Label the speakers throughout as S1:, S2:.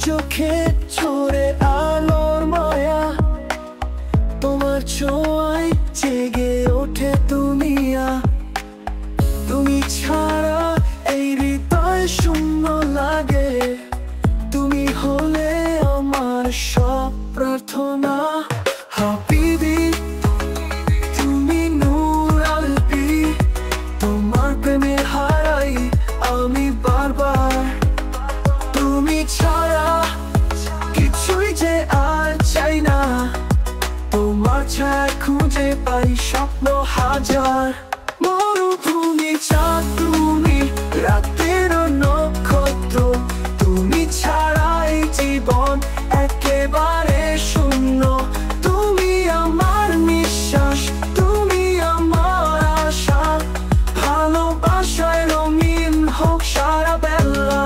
S1: চোখে ঝরে আলোর মায়া, তোমার ছোঁয়ায় জেগে ওঠে দুনিয়া। তুমি ছাড়া এই হৃদয় শূন্য লাগে, তুমি হলে আমার সব প্রার্থনা। হাবিবি তুমি নূর আলবি, তোমার প্রেমে হারাই আমি বারবার। তুমি ছাড়া কিছুই যে আর চাই না, তোমার ছায়া খুঁজে পাই স্বপ্ন হাজার। মরুভূমি চাঁদ তুমি, রাতের নক্ষত্র তুমি ছাড়া এই জীবন একেবারে শূন্য। তুমি আমার নিঃশ্বাস, তুমি আমার আশা, ভালোবাসায় রঙিন হোক সারা বেলা।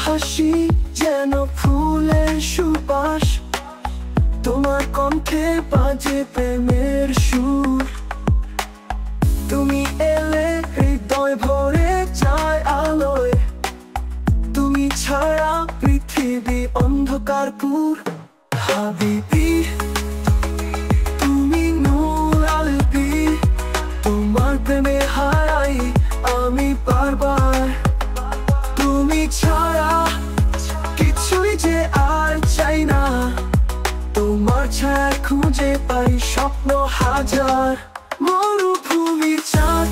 S1: হাসি যেন ফুলের সুবাস, তোমার কণ্ঠে বাজে প্রেমের সুর। তুমি এলে হৃদয় ভরে যায় আলোয়, তুমি ছাড়া পৃথিবী অন্ধকারপুর। হাবিবি তুমি নূর আলবি, তোমার প্রেমে হারাই আমি বারবার। তুমি ছাড়া কিছুই যে আর চাই না, তোমার ছায়া খুঁজে পাই স্বপ্ন হাজার। মরুভূমি চাঁদ